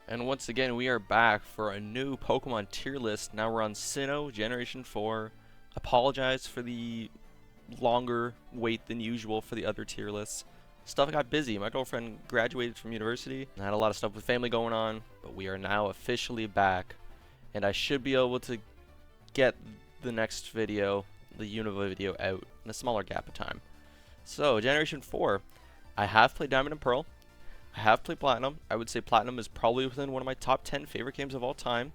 And once again, we are back for a new Pokemon tier list. Now we're on Sinnoh, Generation 4. Apologize for the longer wait than usual for the other tier lists. Stuff got busy. My girlfriend graduated from university and had a lot of stuff with family going on, but we are now officially back. And I should be able to get the next video, the Unova video, out in a smaller gap of time. So, Generation 4. I have played Diamond and Pearl. I have played Platinum. I would say Platinum is probably within one of my top 10 favorite games of all time.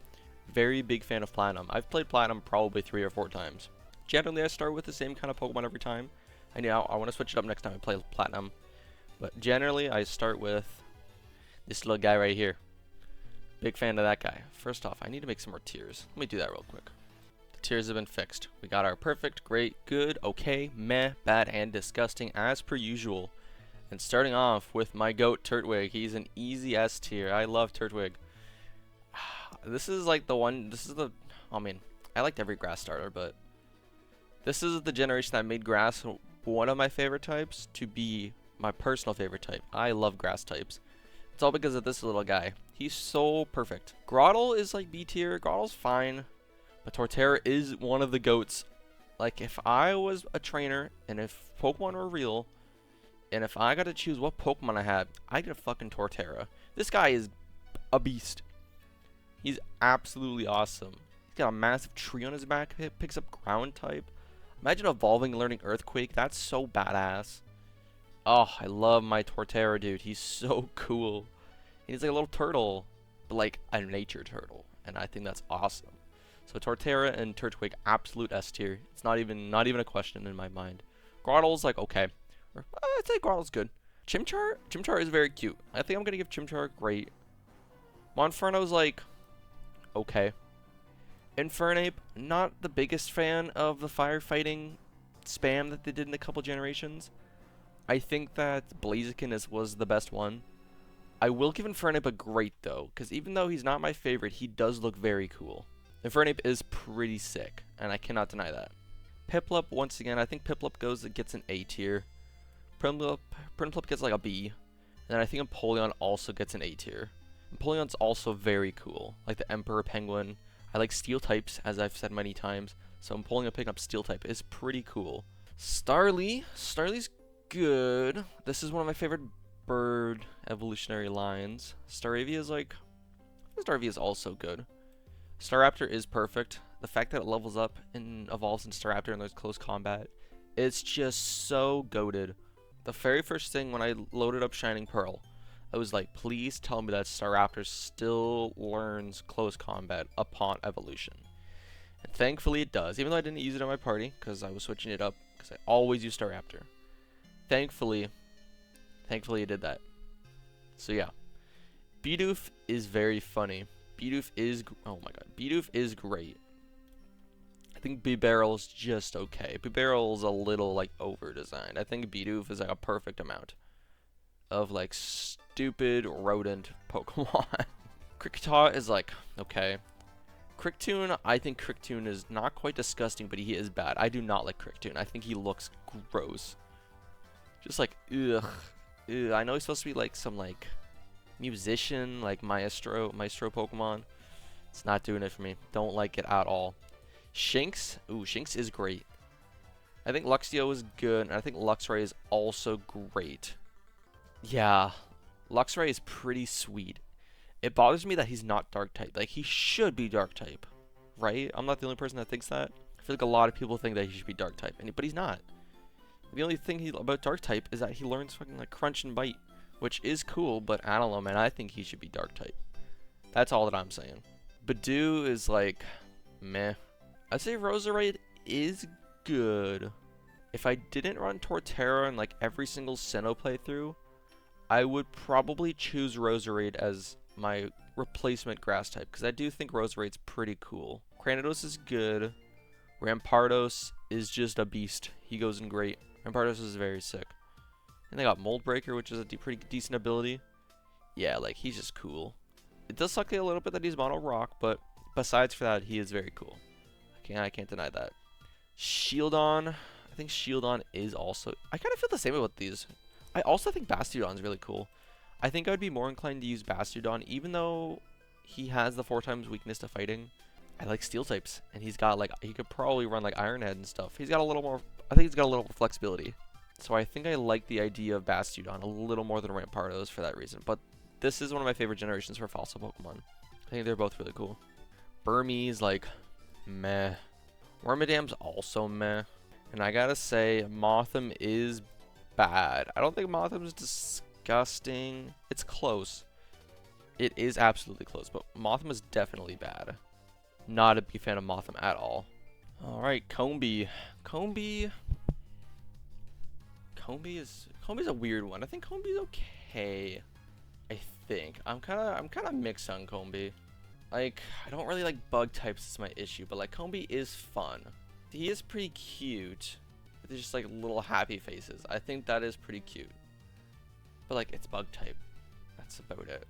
Very big fan of Platinum. I've played Platinum probably 3 or 4 times. Generally, I start with the same kind of Pokemon every time. I know I want to switch it up next time I play Platinum. But generally, I start with this little guy right here. Big fan of that guy. First off, I need to make some more tiers. Let me do that real quick. The tiers have been fixed. We got our perfect, great, good, okay, meh, bad, and disgusting as per usual. And starting off with my goat, Turtwig. He's an easy S tier. I love Turtwig. This is like the one, I mean, I liked every grass starter, but this is the generation that made grass one of my favorite types to be my personal favorite type. I love grass types. It's all because of this little guy. He's so perfect. Grotle is like B tier. Grotle's fine, but Torterra is one of the goats. Like, if I was a trainer and if Pokemon were real, and if I got to choose what Pokemon I had, I'd get a fucking Torterra. This guy is a beast. He's absolutely awesome. He's got a massive tree on his back. It picks up ground type. Imagine evolving and learning Earthquake. That's so badass. Oh, I love my Torterra, dude. He's so cool. He's like a little turtle, but like a nature turtle. And I think that's awesome. So Torterra and Turtwig, absolute S tier. It's not even a question in my mind. Grotle's like okay. I'd say Grotle's good. Chimchar is very cute. I think I'm gonna give Chimchar great. Monferno's like okay. Infernape, not the biggest fan of the firefighting spam that they did in a couple generations. I think that Blaziken was the best one. I will give Infernape a great though, because even though he's not my favorite, he does look very cool. Infernape is pretty sick, and I cannot deny that. Piplup, once again, I think Piplup gets an A tier. Prinplup gets like a B. And then I think Empoleon also gets an A tier. Empoleon's also very cool. Like the Emperor Penguin. I like steel types, as I've said many times. So Empoleon picking up steel type is pretty cool. Starly's good. This is one of my favorite bird evolutionary lines. Staravia is also good. Staraptor is perfect. The fact that it levels up and evolves in Staraptor and there's close combat, it's just so goated. The very first thing when I loaded up Shining Pearl, I was like, please tell me that Staraptor still learns close combat upon evolution. And thankfully it does, even though I didn't use it on my party, because I was switching it up, because I always use Staraptor. Thankfully it did that. So yeah. Bidoof is very funny. Bidoof is great. I think Bibarel's just okay. Bibarel's a little like over designed. I think Bidoof is like a perfect amount of like stupid rodent Pokemon. Kricketot is like okay. Cricktoon, I think Cricktoon is not quite disgusting, but he is bad. I do not like Cricktoon. I think he looks gross. Just like ugh. I know he's supposed to be like some like musician, like maestro Pokemon. It's not doing it for me. Don't like it at all. Shinx, Shinx is great. I think Luxio is good, and I think Luxray is also great. Yeah, Luxray is pretty sweet. It bothers me that he's not dark type. Like, he should be dark type, right? I'm not the only person that thinks that. I feel like a lot of people think that he should be dark type, but he's not. The only thing about dark type is that he learns fucking like crunch and bite, which is cool, but I don't know, man. I think he should be dark type. That's all that I'm saying. Badoo is like meh. I'd say Roserade is good. If I didn't run Torterra in like every single Sinnoh playthrough, I would probably choose Roserade as my replacement grass type, because I do think Roserade's pretty cool. Cranidos is good. Rampardos is just a beast. He goes in great. Rampardos is very sick. And they got Mold Breaker, which is a pretty decent ability. Yeah, like, he's just cool. It does suck a little bit that he's mono rock, but besides for that, he is very cool. I can't deny that. Shieldon, I think Shieldon is also... I kind of feel the same about these. I also think Bastiodon's really cool. I think I'd be more inclined to use Bastiodon, even though he has the 4 times weakness to fighting. I like steel types, and he's got like, he could probably run like Iron Head and stuff. He's got a little more, I think he's got a little more flexibility. So I think I like the idea of Bastiodon a little more than Rampardos for that reason. But this is one of my favorite generations for fossil Pokemon. I think they're both really cool. Burmese, like, meh. Wormadam's also meh. And I gotta say, Mothim is bad. I don't think Mothim's disgusting. It's close. It is absolutely close, but Mothim is definitely bad. Not a big fan of Mothim at all. Alright, Combee. Combee is a weird one. I think Combee's okay. I think. I'm kinda mixed on Combee. Like, I don't really like bug types, it's my issue, but like Combee is fun. He is pretty cute. With just like little happy faces. I think that is pretty cute. But like, it's bug type. That's about it.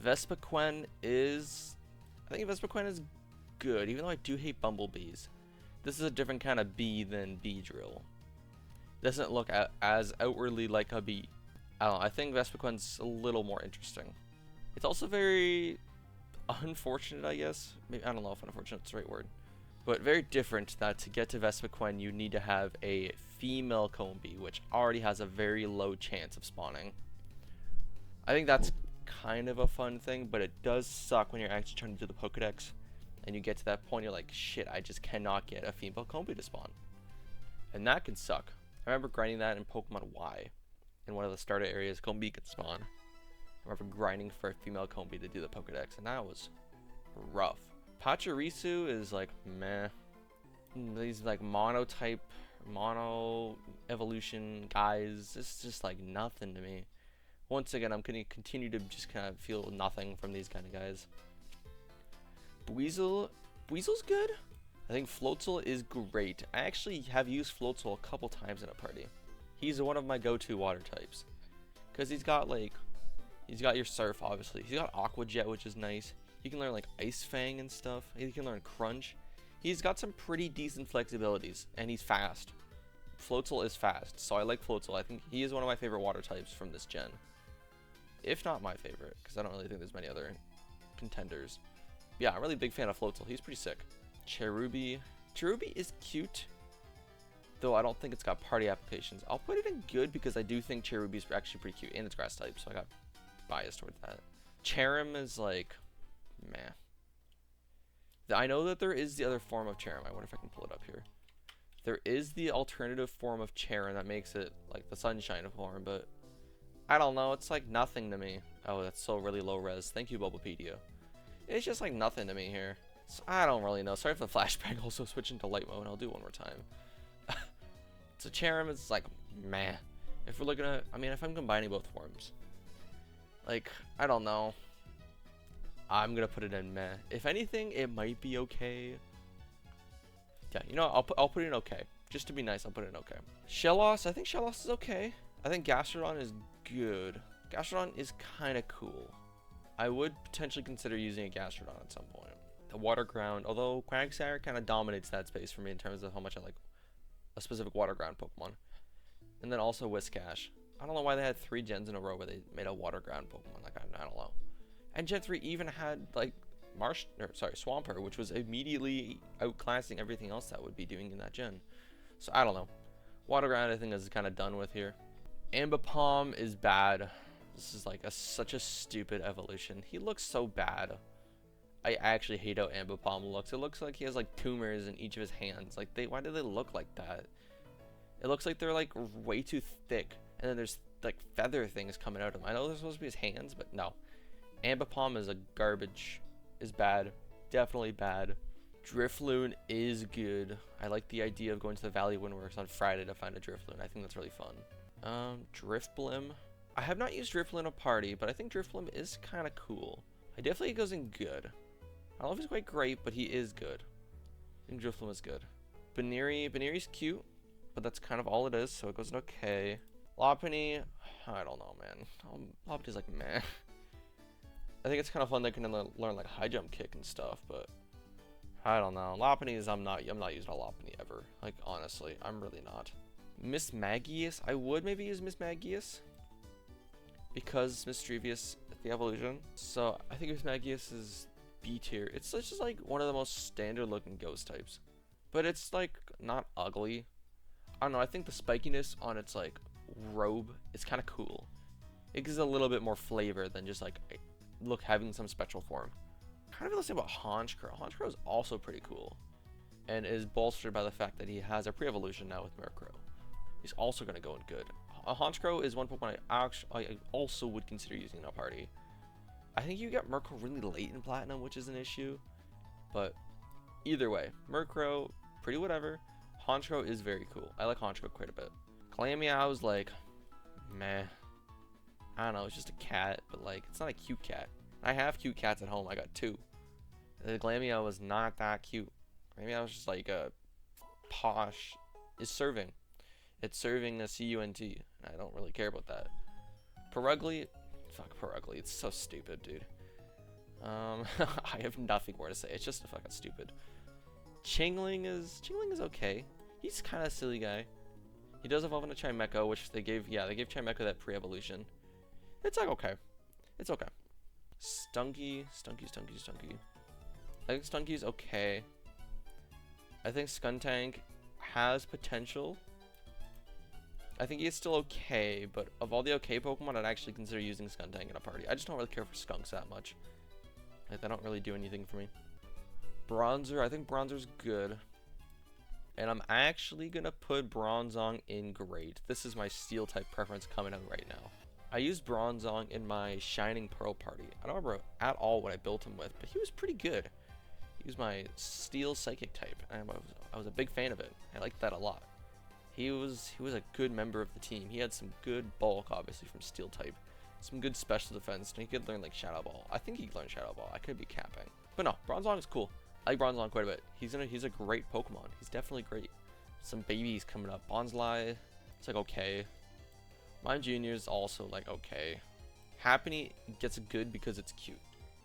Vespiquen is, I think Vespiquen is good, even though I do hate bumblebees. This is a different kind of bee than Beedrill. Doesn't look as outwardly like a bee. I don't know, I think Vespiquen's a little more interesting. It's also very unfortunate, I guess. Maybe, I don't know if unfortunate is the right word. But very different that to get to Vespiquen, you need to have a female Combee, which already has a very low chance of spawning. I think that's kind of a fun thing, but it does suck when you're actually trying to do the Pokedex, and you get to that point, you're like, shit, I just cannot get a female Combee to spawn. And that can suck. I remember grinding that in Pokemon Y. In one of the starter areas, Combee could spawn. I remember grinding for a female Combee to do the Pokedex, and that was rough. Pachirisu is like meh. These like mono evolution guys, it's just like nothing to me. Once again, I'm gonna continue to just kind of feel nothing from these kind of guys. Buizel's good. I think Floatzel is great. I actually have used Floatzel a couple times in a party. He's one of my go-to water types. Because he's got your Surf, obviously. He's got Aqua Jet, which is nice. He can learn like Ice Fang and stuff. He can learn Crunch. He's got some pretty decent flexibilities, and he's fast. Floatzel is fast, so I like Floatzel. I think he is one of my favorite water types from this gen. If not my favorite, because I don't really think there's many other contenders. Yeah, I'm really a big fan of Floatzel. He's pretty sick. Cherubi is cute, though I don't think it's got party applications. I'll put it in good because I do think Cherubi is actually pretty cute, and it's grass type, so I got biased towards that. Cherim is like, meh. I know that there is the other form of Cherim. I wonder if I can pull it up here. There is the alternative form of Cherim that makes it like the sunshine form, but I don't know. It's like nothing to me. Oh, that's so really low res. Thank you, Bulbapedia. It's just like nothing to me here. So I don't really know. Sorry for the flashback. Also switching to light mode. I'll do one more time. So Cherim is like meh. If we're looking at, I mean, if I'm combining both forms, like I don't know. I'm gonna put it in meh. If anything, it might be okay. Yeah, you know, I'll put it in okay. Just to be nice, I'll put it in okay. Shellos, I think Shellos is okay. I think Gastrodon is good. Gastrodon is kind of cool. I would potentially consider using a Gastrodon at some point. The Water Ground, although Quagsire kind of dominates that space for me in terms of how much I like a specific Water Ground Pokemon. And then also Whiscash. I don't know why they had 3 gens in a row where they made a Water Ground Pokemon. Like, I don't know. And Gen 3 even had, like, Swampert, which was immediately outclassing everything else that would be doing in that gen. So, I don't know. Water Ground, I think, is kind of done with here. Ambipom is bad. This is, like, such a stupid evolution. He looks so bad. I actually hate how Ambipom looks. It looks like he has, like, tumors in each of his hands. Like, why do they look like that? It looks like they're, like, way too thick. And then there's, like, feather things coming out of them. I know they're supposed to be his hands, but no. Ambipom is a garbage. Is bad. Definitely bad. Drifloon is good. I like the idea of going to the Valley Windworks on Friday to find a Drifloon. I think that's really fun. Drifblim. I have not used Drifloon in a party, but I think Drifblim is kind of cool. I definitely goes in good. I don't know if he's quite great, but he is good. I think Drifloon is good. Baneri's cute, but that's kind of all it is, so it goes in okay. Lopunny, I don't know, man. Lopunny's like meh. I think it's kind of fun they can learn like high jump kick and stuff, but I don't know. Lopunny I'm not using a Lopunny ever. Like honestly, I'm really not. Miss Magius, I would maybe use Miss Magius. because Mischievous the evolution. So I think Magius is B tier. It's just like one of the most standard looking ghost types, but it's like not ugly. I don't know. I think the spikiness on its like robe is kind of cool. It gives a little bit more flavor than just like having some special form. Kind of feel the same about Honchkrow. Honchkrow is also pretty cool, and is bolstered by the fact that he has a pre-evolution now with Murkrow. He's also going to go in good. Honchkrow is one Pokemon I also would consider using in a party. I think you get Murkrow really late in Platinum, which is an issue, but either way, Murkrow, pretty whatever. Honchkrow is very cool. I like Honchkrow quite a bit. Glameow's like, meh. I don't know, it's just a cat, but like, it's not a cute cat. I have cute cats at home. I got 2. The Glameow was not that cute. Glameow was just like a posh. It's serving. It's serving a CUNT. I don't really care about that. Perugly, fuck Perugly. It's so stupid, dude. I have nothing more to say. It's just fucking stupid. Chingling is okay. He's kind of a silly guy. He does evolve into Chimecho, which they gave Chimecho that pre-evolution. It's like okay. It's okay. Stunky. I think Stunky's okay. I think Skuntank has potential. I think he's still okay, but of all the okay Pokemon, I'd actually consider using Skuntank in a party. I just don't really care for skunks that much. Like, they don't really do anything for me. Bronzer, I think Bronzer's good. And I'm actually gonna put Bronzong in great. This is my steel type preference coming out right now. I used Bronzong in my Shining Pearl party. I don't remember at all what I built him with, but he was pretty good. He was my steel psychic type, and I was a big fan of it. I liked that a lot. He was a good member of the team. He had some good bulk, obviously, from steel type. Some good special defense, and he could learn like Shadow Ball. I think he could learn Shadow Ball. I could be capping. But no, Bronzong is cool. I like Bronzong quite a bit. He's a great Pokemon. He's definitely great. Some babies coming up. Bonsly, it's like okay. Mine Junior's also like okay. Happiny gets good because it's cute.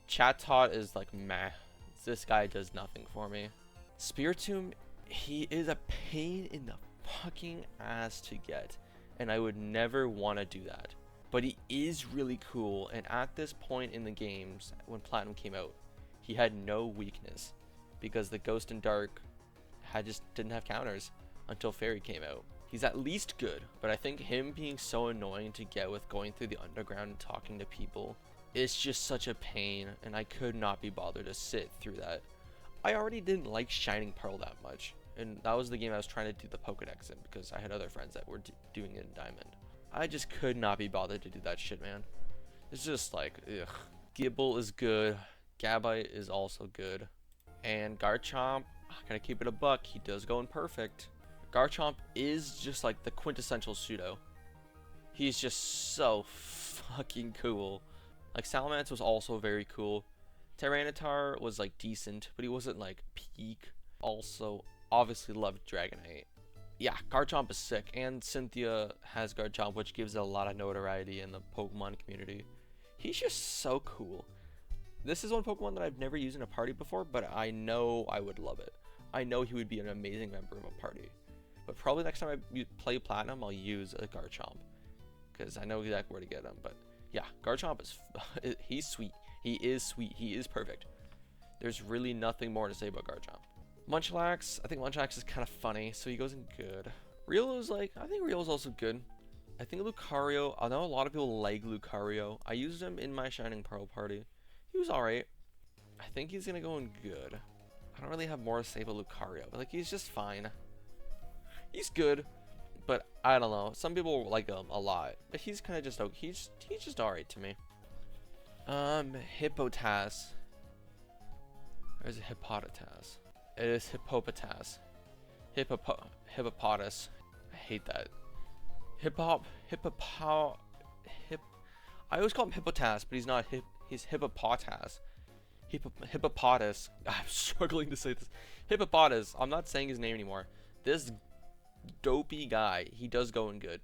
Chatot is like meh. This guy does nothing for me. Spiritomb, he is a pain in the fucking ass to get, and I would never want to do that. But he is really cool, and at this point in the games, when Platinum came out, he had no weakness, because the Ghost and Dark just didn't have counters until Fairy came out. He's at least good, but I think him being so annoying to get with going through the underground and talking to people, it's just such a pain, and I could not be bothered to sit through that. I already didn't like Shining Pearl that much, and that was the game I was trying to do the Pokedex in, because I had other friends that were doing it in Diamond. I just could not be bothered to do that shit, man. It's just like, ugh. Gible is good. Gabite is also good. And Garchomp, I gotta keep it a buck. He does go in perfect. Garchomp is just like the quintessential pseudo. He's just so fucking cool. Like, Salamence was also very cool. Tyranitar was like decent, but he wasn't like peak. Also, obviously loved Dragonite. Yeah, Garchomp is sick, and Cynthia has Garchomp, which gives it a lot of notoriety in the Pokemon community. He's just so cool. This is one Pokemon that I've never used in a party before, but I know I would love it. I know he would be an amazing member of a party. But probably next time I play Platinum, I'll use a Garchomp, because I know exactly where to get him. But yeah, Garchomp is he's sweet. He is sweet. He is perfect. There's really nothing more to say about Garchomp. Munchlax, I think Munchlax is kind of funny, so he goes in good. Riolu's like, I think Riolu's also good. I think Lucario, I know a lot of people like Lucario. I used him in my Shining Pearl party. He was alright. I think he's gonna go in good. I don't really have more to say about Lucario, but like, he's just fine. He's good, but I don't know. Some people like him a lot, but he's kind of just okay. He's just alright to me. Hippotas. Or is it Hippopotas? It is Hippopotas. Hippopotas. I hate that. I always call him Hippotas, but he's not. He's Hippopotas. Hippopotas. I'm struggling to say this. Hippopotas. I'm not saying his name anymore. This dopey guy, he does go in good.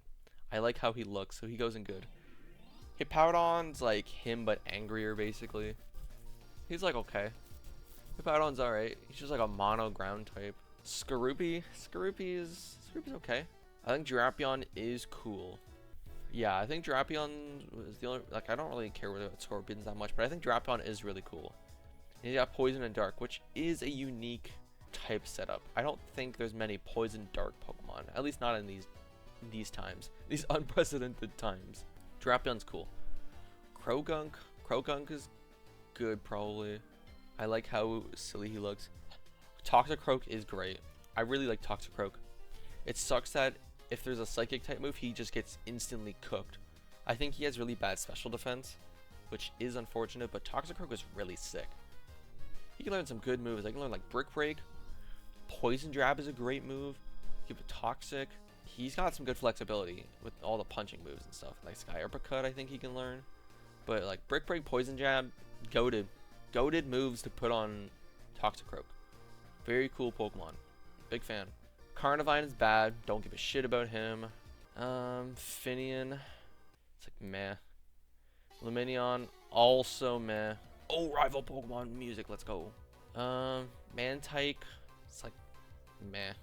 I like how he looks, so he goes in good. Hippowdon's like him, but angrier, basically. He's like okay. Hippowdon's alright. He's just like a mono ground type. Skorupi is okay. I think Drapion is cool. Yeah, I think Drapion was the only, like, I don't really care about Scorpions that much, but I think Drapion is really cool. And you got Poison and Dark, which is a unique type setup. I don't think there's many Poison Dark Pokemon, at least not in these times, these unprecedented times. Drapion's cool. Krogunk is good probably. I like how silly he looks. Toxicroak is great. I really like Toxicroak. It sucks that if there's a psychic type move, he just gets instantly cooked. I think he has really bad special defense, which is unfortunate, but Toxicroak is really sick. You can learn some good moves. I can learn like Brick Break. Poison Jab is a great move. Give it Toxic. He's got some good flexibility with all the punching moves and stuff. Like Sky Uppercut, I think he can learn. But like Brick Break, Poison Jab, goated moves to put on Toxicroak. Very cool Pokemon. Big fan. Carnivine is bad. Don't give a shit about him. Finian. It's like meh. Luminion, also meh. Oh, rival Pokemon music. Let's go. Mantike. It's like meh.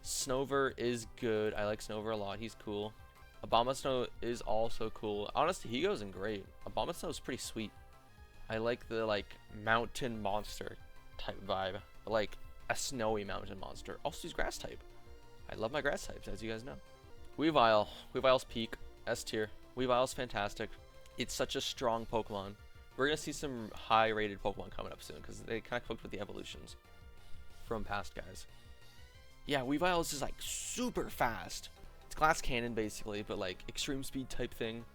Snover is good. I like Snover a lot. He's cool. Abomasnow is also cool. Honestly, he goes in great. Abomasnow is pretty sweet. I like the like mountain monster type vibe. Like a snowy mountain monster. Also, he's grass type. I love my grass types, as you guys know. Weavile. Weavile's peak. S tier. Weavile's fantastic. It's such a strong Pokemon. We're going to see some high-rated Pokemon coming up soon, because they kind of cooked with the evolutions from past guys. Yeah, Weavile is just, like, super fast. It's Glass Cannon, basically, but, like, extreme speed type thing.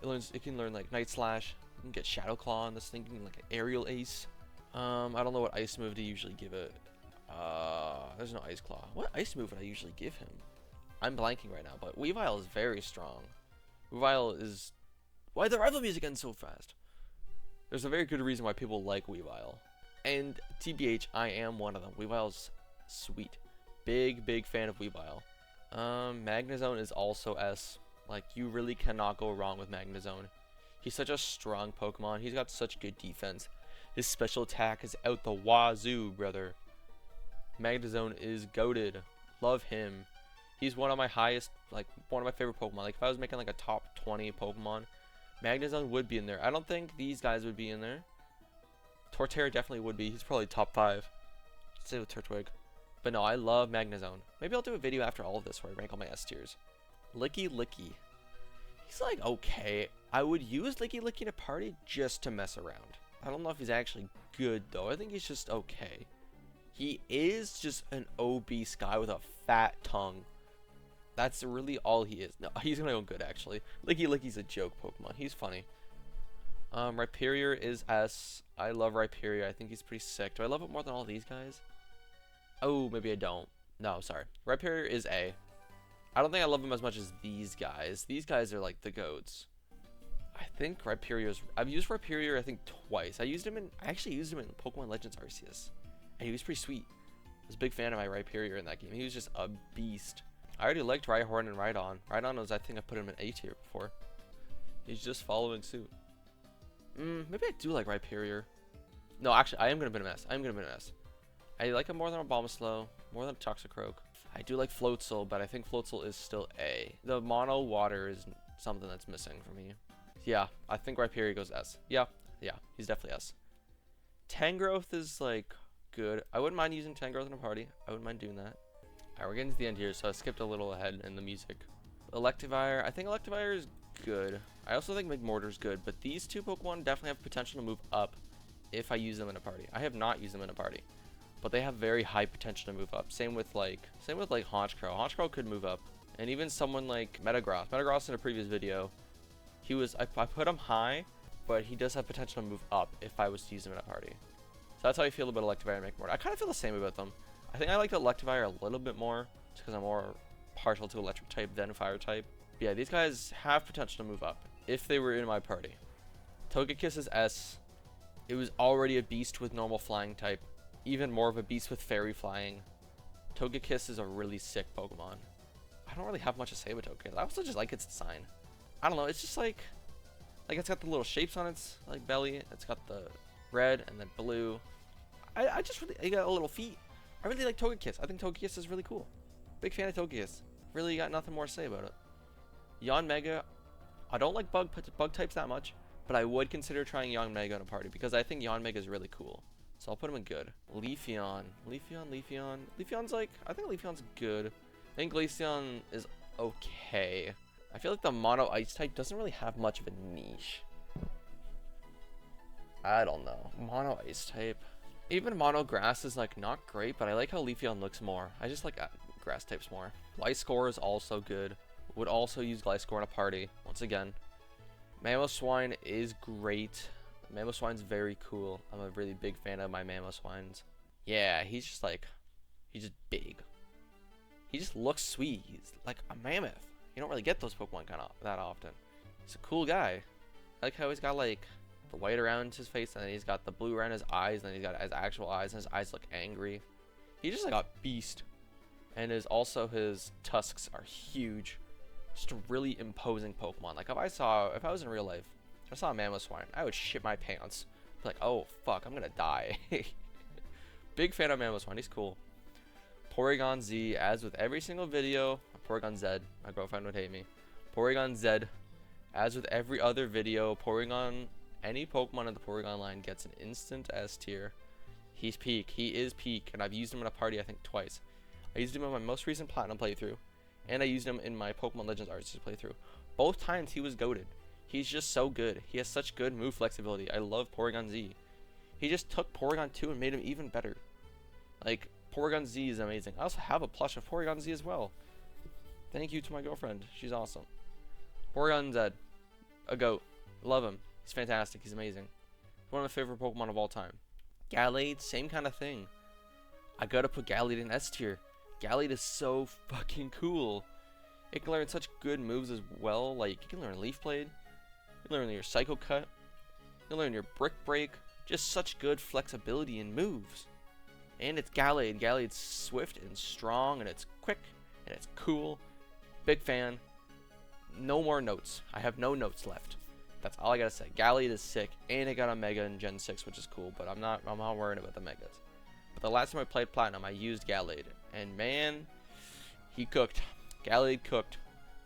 It can learn, like, Night Slash. You can get Shadow Claw on this thing. You can, like, an Aerial Ace. I don't know what ice move to usually give it. There's no Ice Claw. What ice move would I usually give him? I'm blanking right now, but Weavile is very strong. Weavile is... Why the rival music ends so fast? There's a very good reason why people like Weavile. And TBH, I am one of them. Weavile's sweet. Big fan of Weavile. Magnezone is also S. Like, you really cannot go wrong with Magnezone. He's such a strong Pokemon. He's got such good defense. His special attack is out the wazoo, brother. Magnezone is goated. Love him. He's one of my highest, like, one of my favorite Pokemon. Like, if I was making, like, a top 20 Pokemon, Magnezone would be in there. I don't think these guys would be in there. Torterra definitely would be. He's probably top 5. Say with Turtwig. But no, I love Magnezone. Maybe I'll do a video after all of this where I rank all my S tiers. Licky. He's, like, okay. I would use Licky in a party just to mess around. I don't know if he's actually good, though. I think he's just okay. He is just an obese guy with a fat tongue. That's really all he is. No, he's gonna go good, actually. Licky's a joke Pokemon. He's funny. Rhyperior is S. I love Rhyperior. I think he's pretty sick. Do I love it more than all these guys? Oh, maybe I don't. No, sorry. Rhyperior is A. I don't think I love him as much as these guys. These guys are like the goats. I think Rhyperior's... I've used Rhyperior, I think, twice. I actually used him in Pokemon Legends Arceus. And he was pretty sweet. I was a big fan of my Rhyperior in that game. He was just a beast. I already liked Rhyhorn and Rhydon. Rhydon was, I think I put him in A tier before. He's just following suit. Maybe I do like Rhyperior. No, actually, I am going to put him in S. I like him more than Abomasnow, more than Toxicroak. I do like Floatzel, but I think Floatzel is still A. The mono water is something that's missing for me. Yeah, I think Rhyperior goes S. Yeah, he's definitely S. Tangrowth is, like, good. I wouldn't mind using Tangrowth in a party. I wouldn't mind doing that. Alright, we're getting to the end here, so I skipped a little ahead in the music. Electivire. I think Electivire is good. I also think Magmortar's good, but these two Pokemon definitely have potential to move up if I use them in a party. I have not used them in a party, but they have very high potential to move up. Same with like Honchkrow. Honchkrow could move up, and even someone like Metagross. Metagross in a previous video, I put him high, but he does have potential to move up if I was to use him in a party. So that's how I feel about Electivire and Magmortar. I kind of feel the same about them. I think I like Electivire a little bit more, just because I'm more partial to electric type than fire type. But yeah, these guys have potential to move up if they were in my party. Togekiss is S. It was already a beast with normal flying type, even more of a beast with fairy flying. Togekiss is a really sick Pokemon. I don't really have much to say about Togekiss. I also just like its design. I don't know, it's just like it's got the little shapes on its like belly. It's got the red and then blue. I just really, it got little feet. I really like Togekiss. I think Togekiss is really cool. Big fan of Togekiss. Really got nothing more to say about it. Yanmega, I don't like bug types that much, but I would consider trying Yanmega in a party because I think Yanmega is really cool. So I'll put him in good. Leafeon. Leafeon's like, I think Leafeon's good. I think Glaceon is okay. I feel like the mono ice type doesn't really have much of a niche. I don't know. Mono ice type. Even mono grass is like not great, but I like how Leafeon looks more. I just like grass types more. Gliscor is also good. Would also use Gliscor in a party. Once again. Mamoswine is great. Mamoswine's very cool. I'm a really big fan of my Mamoswines. Yeah, he's just big. He just looks sweet. He's like a mammoth. You don't really get those Pokemon that often. He's a cool guy. I like how he's got like the white around his face, and then he's got the blue around his eyes, and then he's got his actual eyes, and his eyes look angry. He's just like a beast. And his tusks are huge. Just a really imposing Pokemon. Like if I was in real life, I saw a Mamoswine, I would shit my pants. Be like, oh fuck, I'm gonna die. Big fan of Mamoswine, he's cool. Porygon Z, as with every single video, Porygon Z, my girlfriend would hate me. Porygon Z, as with every other video, any Pokemon in the Porygon line gets an instant S tier. He's peak, he is peak, and I've used him in a party I think twice. I used him in my most recent Platinum playthrough, and I used him in my Pokemon Legends Arceus playthrough. Both times he was goated. He's just so good. He has such good move flexibility. I love Porygon Z. He just took Porygon 2 and made him even better. Like, Porygon Z is amazing. I also have a plush of Porygon Z as well. Thank you to my girlfriend. She's awesome. Porygon Z. A goat. Love him. He's fantastic. He's amazing. One of my favorite Pokemon of all time. Gallade, same kind of thing. I gotta put Gallade in S tier. Gallade is so fucking cool. It can learn such good moves as well. Like, you can learn Leaf Blade. You can learn your Psycho Cut. You can learn your Brick Break. Just such good flexibility in moves. And it's Gallade. Gallade's swift and strong, and it's quick, and it's cool. Big fan. No more notes. I have no notes left. That's all I gotta say. Gallade is sick, and it got a Mega in Gen 6, which is cool, but I'm not worried about the Megas. But the last time I played Platinum, I used Gallade, and man, he cooked. Gallade cooked.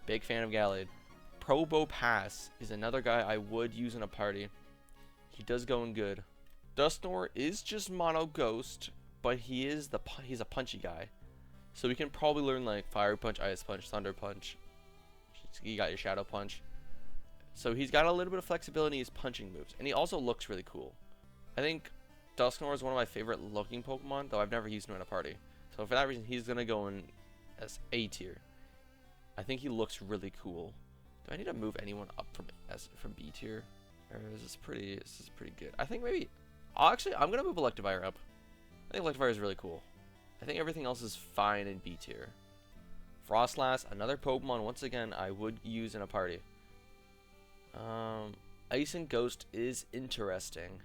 Big fan of Gallade. Probopass is another guy I would use in a party. He does go in good. Dusknoir is just mono ghost, but he's a punchy guy. So we can probably learn like Fire Punch, Ice Punch, Thunder Punch. You got your Shadow Punch. So he's got a little bit of flexibility in his punching moves, and he also looks really cool. I think Dusknoir is one of my favorite looking Pokemon, though I've never used him in a party. So for that reason, he's gonna go in as A tier. I think he looks really cool. Do I need to move anyone up from B tier? Or is this pretty good? I think maybe I'm gonna move Electivire up. I think Electivire is really cool. I think everything else is fine in B tier. Frostlass, another Pokemon once again I would use in a party. Ice and Ghost is interesting.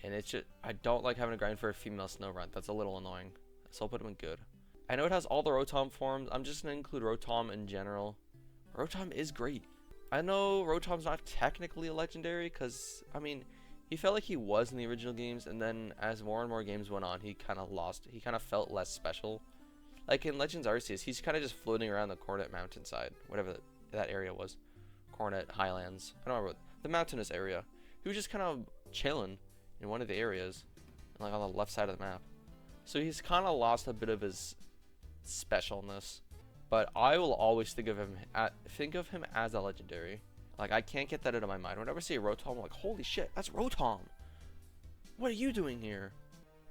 And it's just, I don't like having to grind for a female Snorunt. That's a little annoying. So I'll put him in good. I know it has all the Rotom forms. I'm just going to include Rotom in general. Rotom is great. I know Rotom's not technically a legendary because, I mean, he felt like he was in the original games. And then as more and more games went on, he kind of lost. He kind of felt less special. Like in Legends Arceus, he's kind of just floating around the Coronet mountainside. Whatever that area was. Coronet Highlands. I don't remember. The mountainous area. He was just kind of chilling in one of the areas, like on the left side of the map. So he's kind of lost a bit of his specialness, but I will always think of him as a legendary. Like I can't get that out of my mind. Whenever I see a Rotom, I'm like, holy shit, that's Rotom. What are you doing here?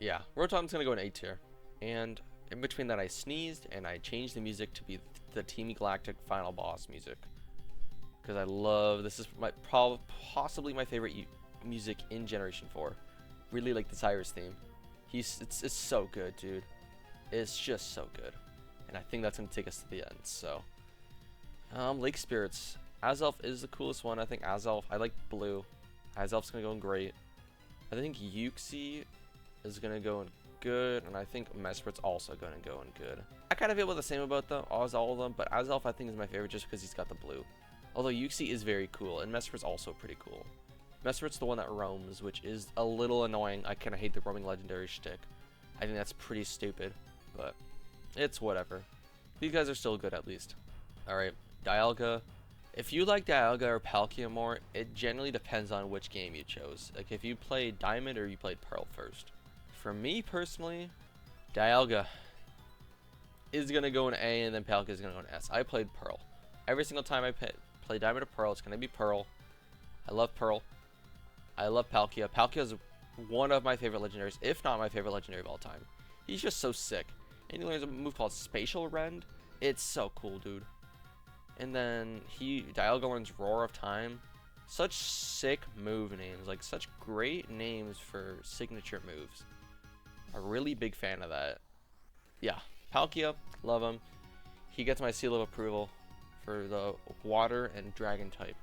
Yeah, Rotom's gonna go in A tier. And in between that, I sneezed and I changed the music to be the Team Galactic final boss music because I love this. Is possibly my favorite music in Generation 4. Really like the Cyrus theme. It's so good, dude. It's just so good. And I think that's gonna take us to the end. So Lake Spirits. Azelf is the coolest one. I think Azelf, I like blue. Azelf's gonna go in great. I think Uxie is gonna go in good, and I think Mesprit's also gonna go in good. I kind of feel the same about all of them, but Azelf I think is my favorite just because he's got the blue. Although Uxie is very cool, and Mesprit's also pretty cool. Mesprit's the one that roams, which is a little annoying. I kind of hate the roaming legendary shtick. I think that's pretty stupid, but it's whatever. These guys are still good at least. Alright, Dialga. If you like Dialga or Palkia more, it generally depends on which game you chose. Like if you played Diamond or you played Pearl first. For me personally, Dialga is going to go in A and then Palkia is going to go in S. I played Pearl. Every single time I play Diamond or Pearl, it's going to be Pearl. I love Pearl. I love Palkia. Palkia is one of my favorite legendaries, if not my favorite legendary of all time. He's just so sick. And he learns a move called Spatial Rend. It's so cool, dude. And then Dialga learns Roar of Time. Such sick move names. Like, such great names for signature moves. A really big fan of that. Yeah. Palkia, love him. He gets my seal of approval for the water and dragon type.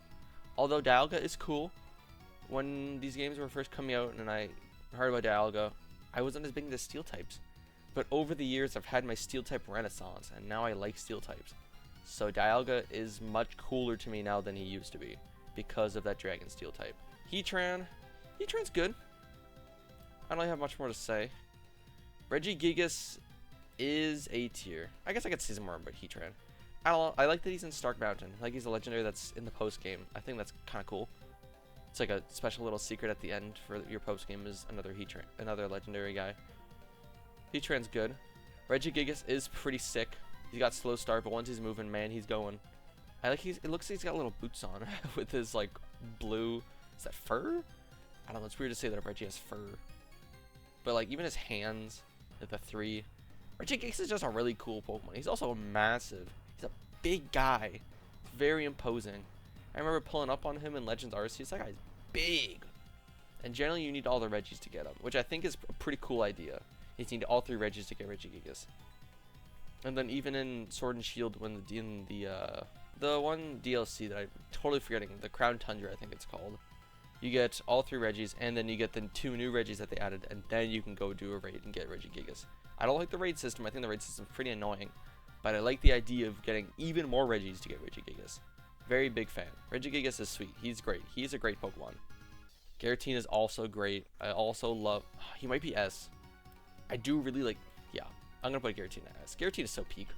Although Dialga is cool. When these games were first coming out and I heard about Dialga, I wasn't as big into steel types. But over the years, I've had my steel type renaissance, and now I like steel types. So Dialga is much cooler to me now than he used to be because of that dragon steel type. Heatran's good. I don't really have much more to say. Regigigas is A tier. I guess I could say some more about Heatran. I like that he's in Stark Mountain. Like he's a legendary that's in the post game. I think that's kind of cool. It's like a special little secret at the end for your post game is another legendary guy. Heatran's good. Regigigas is pretty sick. He's got slow start, but once he's moving, man, he's going. It looks like he's got little boots on with his like blue. Is that fur? I don't know. It's weird to say that Reggie has fur, but like even his hands, like the three. Regigigas is just a really cool Pokemon. He's also massive. He's a big guy. Very imposing. I remember pulling up on him in Legends Arceus. That guy's big. And generally, you need all the Reggies to get him, which I think is a pretty cool idea. You need all 3 Reggies to get Regigigas. And then even in Sword and Shield, when the one DLC that I'm totally forgetting, the Crown Tundra, I think it's called, you get all 3 Reggies, and then you get the 2 new Reggies that they added, and then you can go do a raid and get Regigigas. I don't like the raid system. I think the raid system is pretty annoying, but I like the idea of getting even more Reggies to get Regigigas. Very big fan. Regigigas is sweet. He's great. He's a great Pokemon. Giratina is also great. I also love... He might be S. I do really like... Yeah, I'm going to put Giratina S. Giratina is so peak.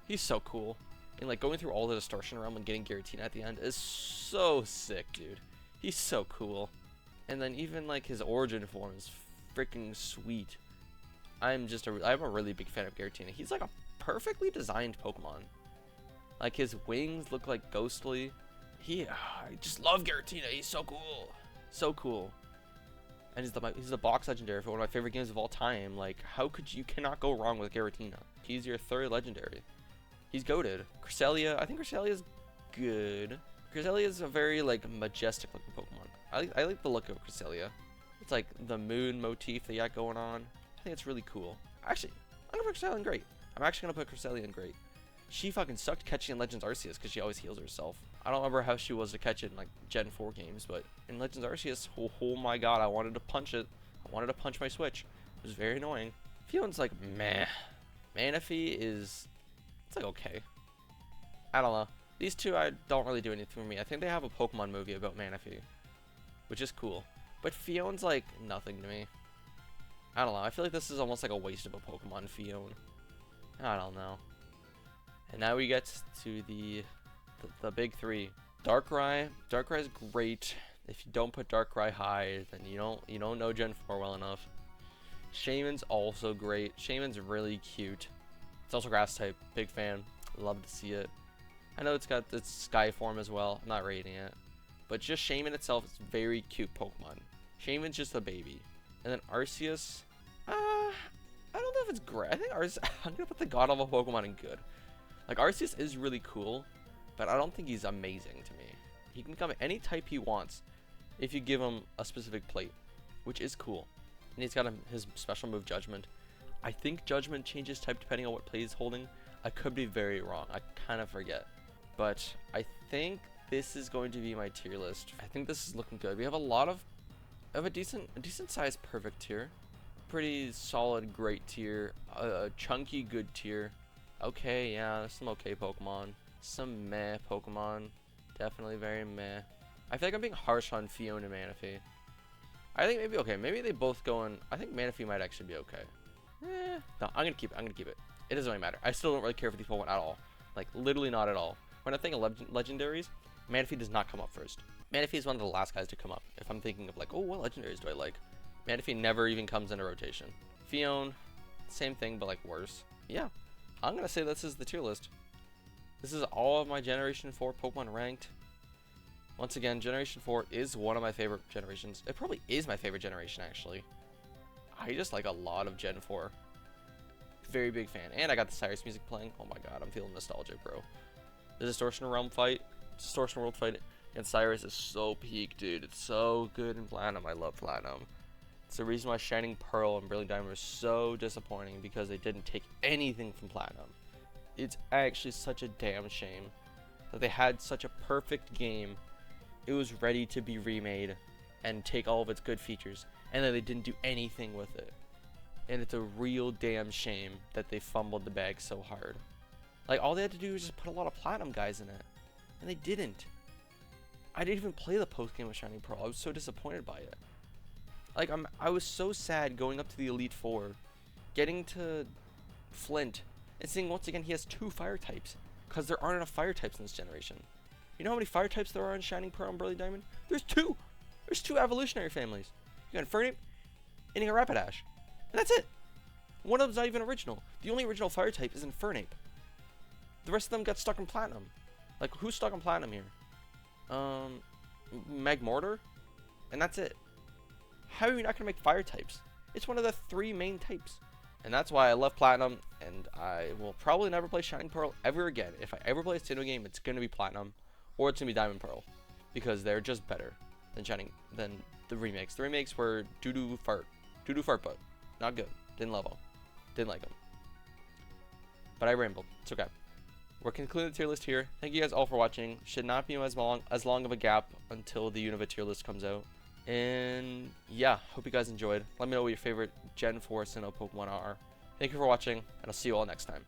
He's so cool. And like going through all the Distortion Realm and getting Giratina at the end is so sick, dude. He's so cool. And then even like his origin form is freaking sweet. I'm a really big fan of Giratina. He's like a perfectly designed Pokemon. Like his wings look like ghostly. I just love Giratina. He's so cool. So cool. And he's the box legendary for one of my favorite games of all time. Like, you cannot go wrong with Giratina. He's your 3rd legendary. He's goated. Cresselia, I think Cresselia's good. Cresselia is a very, like, majestic looking Pokemon. I like the look of Cresselia. It's like the moon motif they got going on. I think it's really cool. Actually, I'm gonna put Cresselia in great. I'm actually gonna put Cresselia in great. She fucking sucked catching in Legends Arceus because she always heals herself. I don't remember how she was to catch it in like Gen 4 games, but in Legends Arceus, oh my god, I wanted to punch it. I wanted to punch my Switch. It was very annoying. Fion's like meh. Manaphy it's like okay. I don't know. These two I don't really do anything for me. I think they have a Pokemon movie about Manaphy, which is cool. But Fion's like nothing to me. I don't know. I feel like this is almost like a waste of a Pokemon, Fion. I don't know. And now we get to the big 3. Darkrai. Darkrai's great. If you don't put Darkrai high, then you don't know Gen 4 well enough. Shaman's also great. Shaman's really cute. It's also grass type. Big fan. Love to see it. I know it's got its sky form as well. I'm not rating it. But just Shaman itself is very cute Pokemon. Shaman's just a baby. And then Arceus. I don't know if it's great. I think I'm going to put the god level Pokemon in good. Like, Arceus is really cool, but I don't think he's amazing to me. He can become any type he wants if you give him a specific plate, which is cool. And he's got his special move, Judgment. I think Judgment changes type depending on what plate he's holding. I could be very wrong. I kind of forget. But I think this is going to be my tier list. I think this is looking good. We have a lot of a decent sized perfect tier. Pretty solid great tier. A chunky good tier. Okay, yeah, some okay Pokemon. Some meh Pokemon. Definitely very meh. I feel like I'm being harsh on Fion and Manaphy. I think maybe they both go in. I think Manaphy might actually be okay. No, I'm gonna keep it. It doesn't really matter. I still don't really care for these Pokemon at all. Like, literally not at all. When I think of legendaries, Manaphy does not come up first. Manaphy is one of the last guys to come up. If I'm thinking of like, oh, what legendaries do I like? Manaphy never even comes into rotation. Fion, same thing, but like worse. Yeah, I'm gonna say this is the tier list. This is all of my Generation 4 Pokemon ranked. Once again, Generation 4 is one of my favorite generations. It probably is my favorite generation, actually. I just like a lot of Gen 4. Very big fan. And I got the Cyrus music playing. Oh my god, I'm feeling nostalgic, bro. The Distortion Realm fight, Distortion World fight against Cyrus is so peak, dude. It's so good in Platinum. I love Platinum. It's the reason why Shining Pearl and Brilliant Diamond were so disappointing, because they didn't take anything from Platinum. It's actually such a damn shame that they had such a perfect game. It was ready to be remade and take all of its good features, and then they didn't do anything with it. And it's a real damn shame that they fumbled the bag so hard. Like, all they had to do was just put a lot of Platinum guys in it, and they didn't. I didn't even play the post game with Shining Pearl. I was so disappointed by it. Like, I was so sad going up to the Elite Four, getting to Flint, and seeing once again he has 2 fire types, because there aren't enough fire types in this generation. You know how many fire types there are in Shining Pearl and Brilliant Diamond? There's 2! There's 2 evolutionary families. You got Infernape, and you got Rapidash. And that's it! One of them's not even original. The only original fire type is Infernape. The rest of them got stuck in Platinum. Like, who's stuck in Platinum here? Magmortar? And that's it. How are you not going to make fire types? It's one of the 3 main types. And that's why I love Platinum, and I will probably never play Shining Pearl ever again. If I ever play a Sinnoh game, it's going to be Platinum, or it's going to be Diamond Pearl, because they're just better than the remakes. The remakes were doo-doo fart, but not good. Didn't love them. Didn't like them. But I rambled. It's okay. We're concluding the tier list here. Thank you guys all for watching. Should not be as long of a gap until the Unova tier list comes out. And yeah, hope you guys enjoyed. Let me know what your favorite Gen 4 Sinnoh Pokemon are. Thank you for watching, and I'll see you all next time.